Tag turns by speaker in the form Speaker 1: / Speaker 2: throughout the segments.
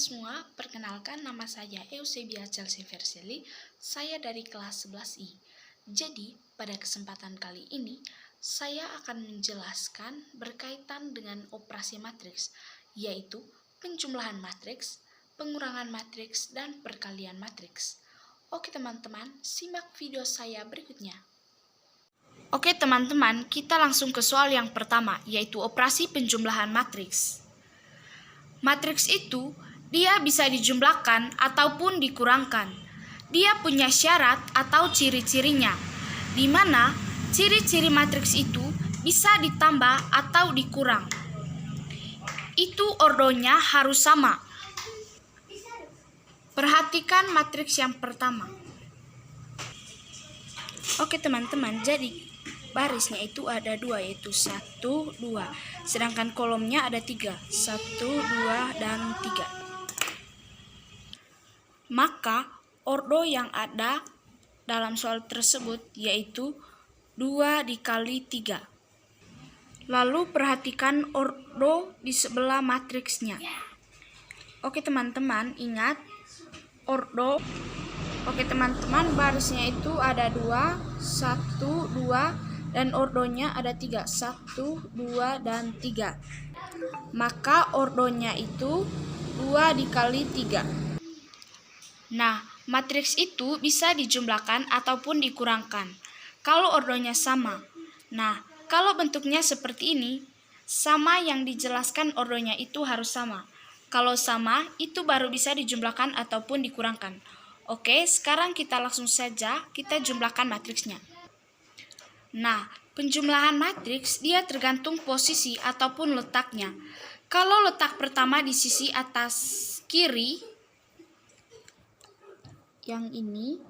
Speaker 1: semua, perkenalkan nama saya Eusebia Chelsea Versieli, saya dari kelas 11I. Jadi, pada kesempatan kali ini, saya akan menjelaskan berkaitan dengan operasi matriks, yaitu penjumlahan matriks, pengurangan matriks, dan perkalian matriks. Oke teman-teman, simak video saya berikutnya. Oke teman-teman, kita langsung ke soal yang pertama, yaitu operasi penjumlahan matriks. Matriks itu, dia bisa dijumlahkan ataupun dikurangkan. Dia punya syarat atau ciri-cirinya, di mana ciri-ciri matriks itu bisa ditambah atau dikurang. Itu ordonya harus sama. Perhatikan matriks yang pertama. Oke teman-teman, jadi barisnya itu ada 2, yaitu 1, 2. Sedangkan kolomnya ada 3, 1, 2, dan 3. Maka ordo yang ada dalam soal tersebut yaitu 2 dikali 3. Lalu perhatikan ordo di sebelah matriksnya. Oke teman-teman, ingat ordo. Oke teman-teman, barisnya itu ada 2, 1, 2. Dan ordonya ada 3, 1, 2, dan 3. Maka ordonya itu 2 dikali 3. Nah, matriks itu bisa dijumlahkan ataupun dikurangkan kalau ordonya sama. Nah, kalau bentuknya seperti ini, sama yang dijelaskan ordonya itu harus sama. Kalau sama, itu baru bisa dijumlahkan ataupun dikurangkan. Oke, sekarang kita langsung saja kita jumlahkan matriksnya. Nah, penjumlahan matriks dia tergantung posisi ataupun letaknya. Kalau letak pertama di sisi atas kiri, yang ini,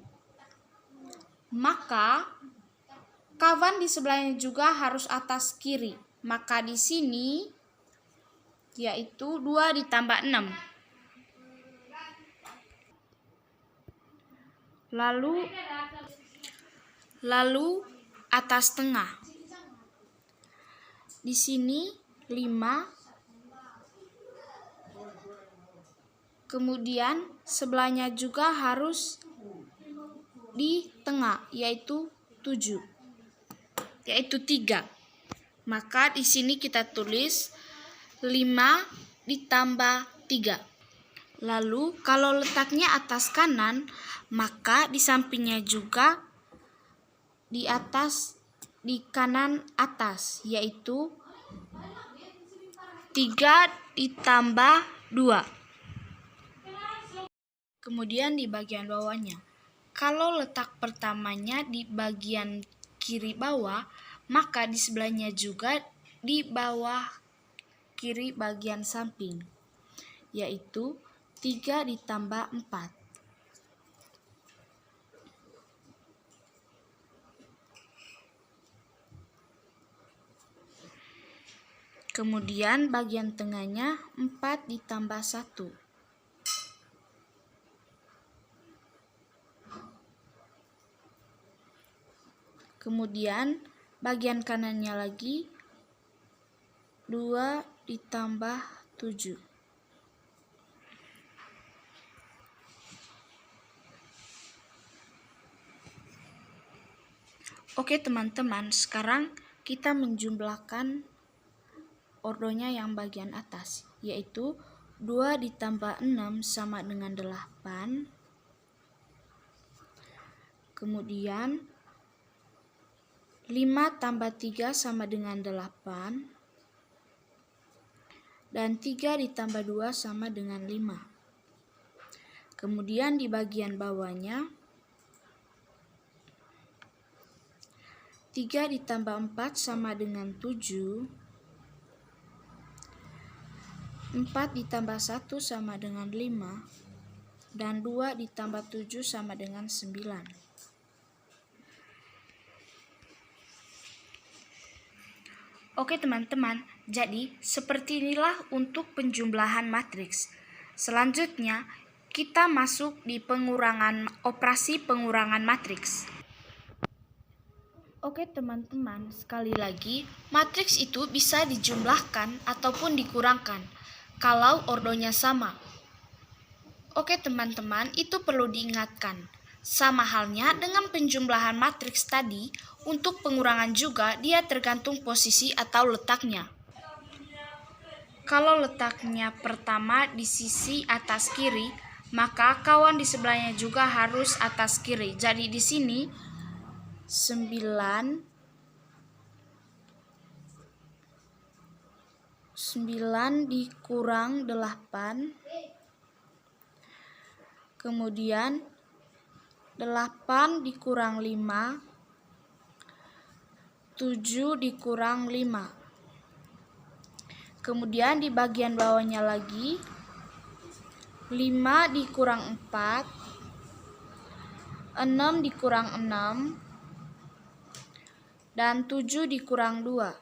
Speaker 1: maka kawan di sebelahnya juga harus atas kiri. Maka di sini, yaitu 2 ditambah 6. Lalu atas tengah. Di sini 5. Kemudian sebelahnya juga harus di tengah, yaitu 7. Yaitu 3. Maka di sini kita tulis 5 ditambah 3. Lalu kalau letaknya atas kanan, maka di sampingnya juga di kanan atas, yaitu 3 ditambah 2. Kemudian di bagian bawahnya, kalau letak pertamanya di bagian kiri bawah, maka di sebelahnya juga di bawah kiri bagian samping, yaitu 3 ditambah 4. Kemudian bagian tengahnya 4 ditambah 1. Kemudian bagian kanannya lagi 2 ditambah 7. Oke teman-teman, sekarang kita menjumlahkan ordonya yang bagian atas, yaitu 2 ditambah 6 sama dengan 8. Kemudian 5 tambah 3 sama dengan 8. Dan 3 ditambah 2 sama dengan 5. Kemudian di bagian bawahnya 3 ditambah 4 sama dengan 7. 4 ditambah 1 sama dengan 5. Dan 2 ditambah 7 sama dengan 9. Oke teman-teman, jadi seperti inilah untuk penjumlahan matriks. Selanjutnya, kita masuk di operasi pengurangan matriks. Oke teman-teman, sekali lagi, matriks itu bisa dijumlahkan ataupun dikurangkan kalau ordonya sama. Oke teman-teman, itu perlu diingatkan. Sama halnya dengan penjumlahan matriks tadi, untuk pengurangan juga dia tergantung posisi atau letaknya. Kalau letaknya pertama di sisi atas kiri, maka kawan di sebelahnya juga harus atas kiri. Jadi di sini 9 dikurang 8, kemudian 8 dikurang 5, 7 dikurang 5. Kemudian di bagian bawahnya lagi 5 dikurang 4, 6 dikurang 6, dan 7 dikurang 2.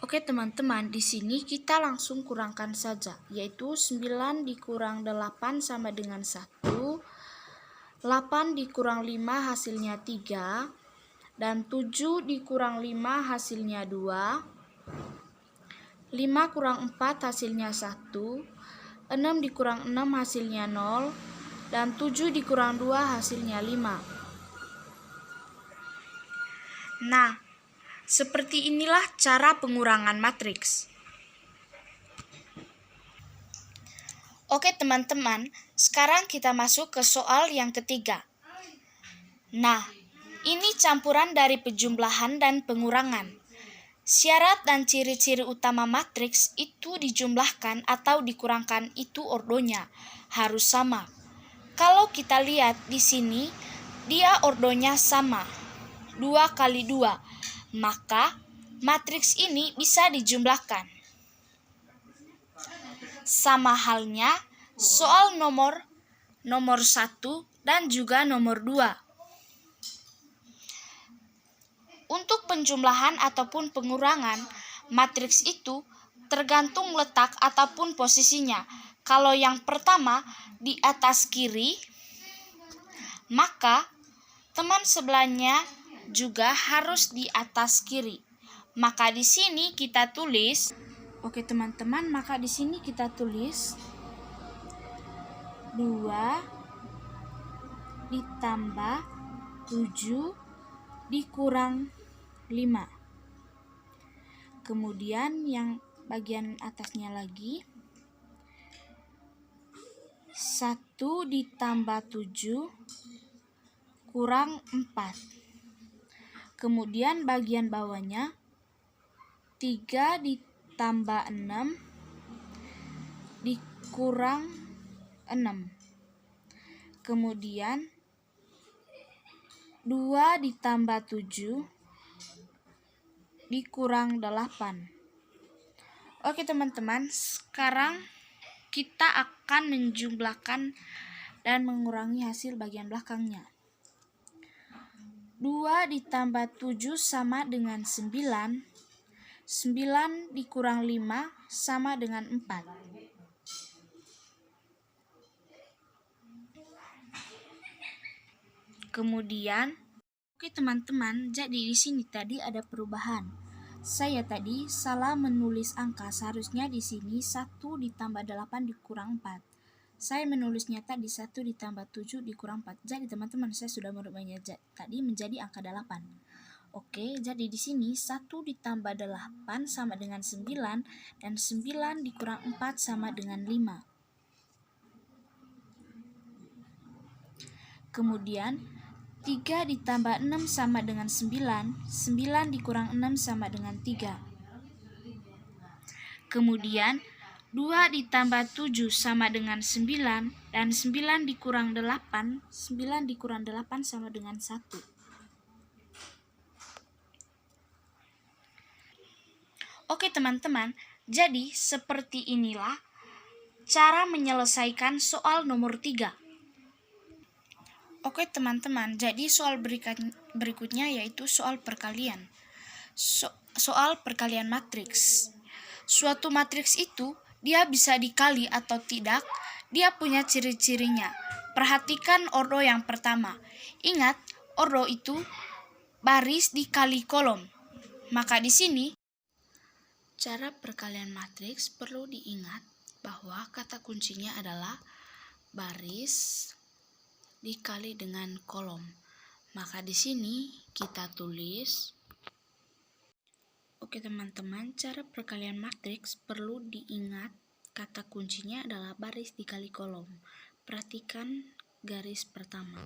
Speaker 1: Oke teman-teman, di sini kita langsung kurangkan saja, yaitu 9 dikurang 8 sama dengan 1, 8 dikurang 5 hasilnya 3, dan 7 dikurang 5 hasilnya 2, 5 kurang 4 hasilnya 1, 6 dikurang 6 hasilnya 0, dan 7 dikurang 2 hasilnya 5. Nah, seperti inilah cara pengurangan matriks. Oke teman-teman, sekarang kita masuk ke soal yang ketiga. Nah, ini campuran dari penjumlahan dan pengurangan. Syarat dan ciri-ciri utama matriks itu dijumlahkan atau dikurangkan itu ordonya harus sama. Kalau kita lihat di sini, dia ordonya sama, 2 kali 2. Maka matriks ini bisa dijumlahkan. Sama halnya soal nomor 1 dan juga nomor 2. Untuk penjumlahan ataupun pengurangan, matriks itu tergantung letak ataupun posisinya. Kalau yang pertama di atas kiri, maka teman sebelahnya juga harus di atas kiri. Maka di sini kita tulis, oke teman-teman, maka di sini kita tulis 2 ditambah 7 dikurang 5. Kemudian yang bagian atasnya lagi 1 ditambah 7 kurang 4. Kemudian bagian bawahnya 3 ditambah 6 dikurang 6. Kemudian 2 ditambah 7 dikurang 8. Oke teman-teman, sekarang kita akan menjumlahkan dan mengurangi hasil bagian belakangnya. 2 ditambah 7 sama dengan 9. 9 dikurang 5 sama dengan 4. Kemudian, oke teman-teman, jadi di sini tadi ada perubahan. Saya tadi salah menulis angka, seharusnya di sini 1 ditambah 8 dikurang 4. Saya menulisnya tadi 1 ditambah 7 dikurang 4. Jadi teman-teman, saya sudah merubahnya tadi menjadi angka 8. Oke, jadi di sini 1 ditambah 8 sama dengan 9 dan 9 dikurang 4 sama dengan 5. Kemudian 3 ditambah 6 sama dengan 9, 9 dikurang 6 sama dengan 3. Kemudian 2 ditambah 7 sama dengan 9, dan 9 dikurang 8, 9 dikurang 8 sama dengan 1. Oke teman-teman, jadi seperti inilah cara menyelesaikan soal nomor 3. Oke teman-teman, jadi soal berikutnya yaitu soal perkalian. Soal perkalian matriks. Suatu matriks itu dia bisa dikali atau tidak, dia punya ciri-cirinya. Perhatikan ordo yang pertama. Ingat, ordo itu baris dikali kolom. Maka di sini cara perkalian matriks perlu diingat bahwa kata kuncinya adalah baris dikali dengan kolom. Maka di sini kita tulis. Oke teman-teman, cara perkalian matriks perlu diingat kata kuncinya adalah baris dikali kolom. Perhatikan garis pertama.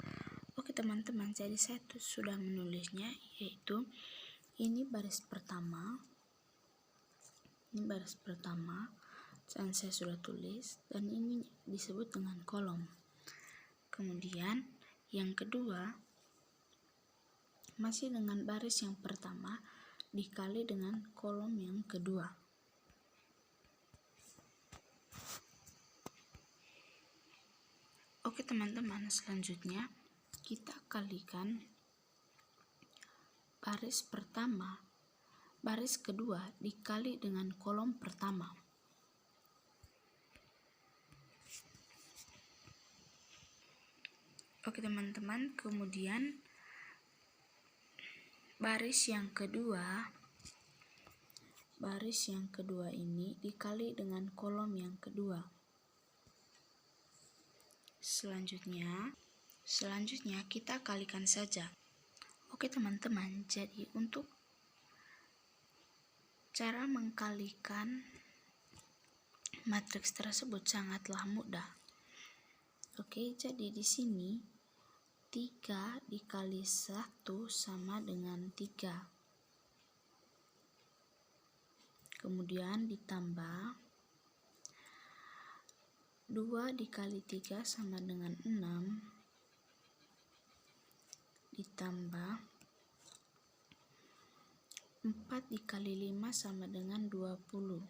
Speaker 1: Oke teman-teman, jadi saya sudah menulisnya, yaitu ini baris pertama. Ini baris pertama dan saya sudah tulis, dan ini disebut dengan kolom. Kemudian yang kedua masih dengan baris yang pertama dikali dengan kolom yang kedua. Oke teman-teman, selanjutnya kita kalikan baris pertama, baris kedua dikali dengan kolom pertama. Oke teman-teman, kemudian baris yang kedua ini dikali dengan kolom yang kedua. Selanjutnya kita kalikan saja. Oke teman-teman, jadi untuk cara mengkalikan matriks tersebut sangatlah mudah. Oke, jadi di sini 3 dikali 1 sama dengan 3. Kemudian ditambah 2 dikali 3 sama dengan 6. Ditambah 4 dikali 5 sama dengan 20.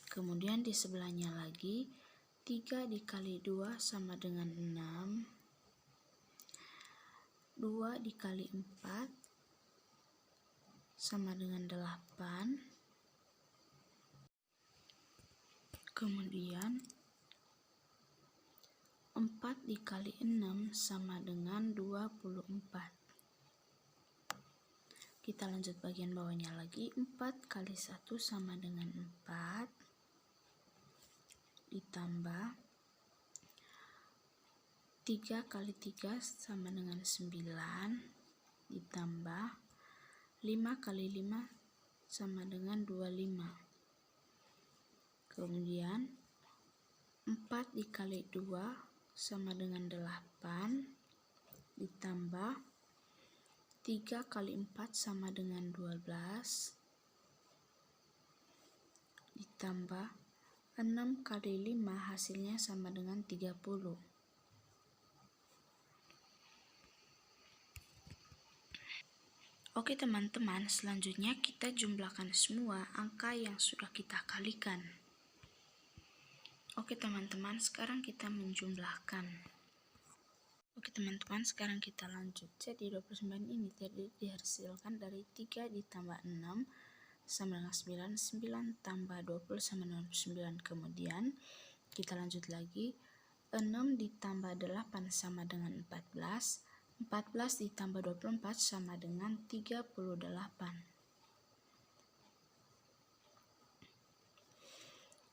Speaker 1: Kemudian di sebelahnya lagi 3 dikali 2 sama dengan 6. 2 dikali 4 sama dengan 8. Kemudian 4 dikali 6 sama dengan 24. Kita lanjut bagian bawahnya lagi. 4 kali 1 sama dengan 4. Ditambah 3 kali 3 sama dengan 9. Ditambah 5 kali 5 sama dengan 25. Kemudian 4 dikali 2 sama dengan 8. Ditambah 3 kali 4 sama dengan 12. Ditambah 6 kali 5 hasilnya sama dengan 30. Oke teman-teman, selanjutnya kita jumlahkan semua angka yang sudah kita kalikan. Oke teman-teman, sekarang kita menjumlahkan. Oke teman-teman, sekarang kita lanjut. Jadi 29 ini dihasilkan dari 3 ditambah 6 sama dengan 9, 9 tambah 20 sama dengan 9. Kemudian kita lanjut lagi, 6 ditambah 8 sama dengan 14. 14 ditambah 24 sama dengan 38.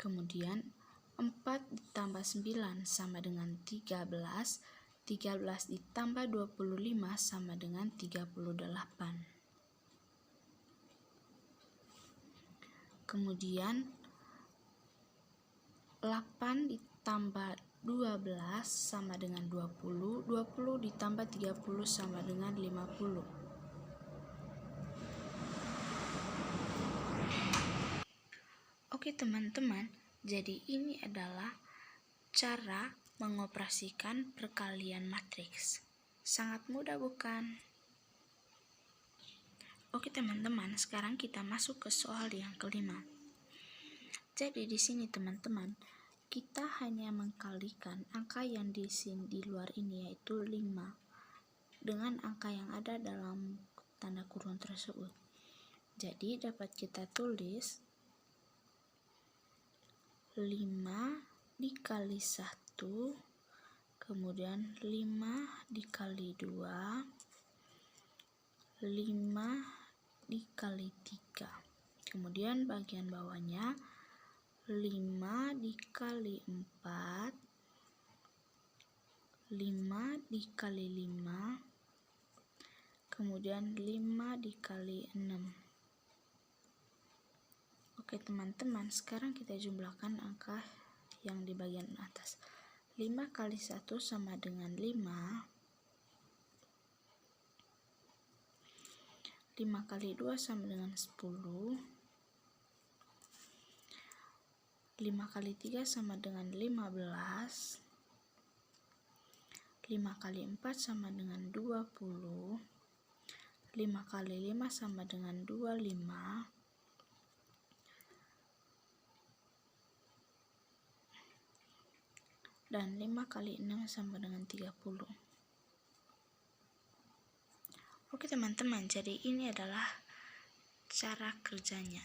Speaker 1: Kemudian 4 ditambah 9 sama dengan 13. 13 ditambah 25 sama dengan 38. Kemudian 8 ditambah 12 sama dengan 20. 20 ditambah 30 sama dengan 50. Oke teman-teman, jadi ini adalah cara mengoperasikan perkalian matriks. Sangat mudah bukan? Oke teman-teman, sekarang kita masuk ke soal yang kelima. Jadi di sini teman-teman, kita hanya mengkalikan angka yang di luar ini, yaitu 5 dengan angka yang ada dalam tanda kurung tersebut. Jadi dapat kita tulis 5 dikali 1, kemudian 5 dikali 2, 5 dikali 3. Kemudian bagian bawahnya 5 dikali 4, 5 dikali 5, kemudian 5 dikali 6. Oke teman-teman, sekarang kita jumlahkan angka yang di bagian atas. 5 kali 1 sama dengan 5. 5 kali 2 sama dengan 10. 5 kali 3 sama dengan 15. 5 kali 4 sama dengan 20. 5 kali 5 sama dengan 25. Dan 5 kali 6 sama dengan 30. Oke teman-teman, jadi ini adalah cara kerjanya.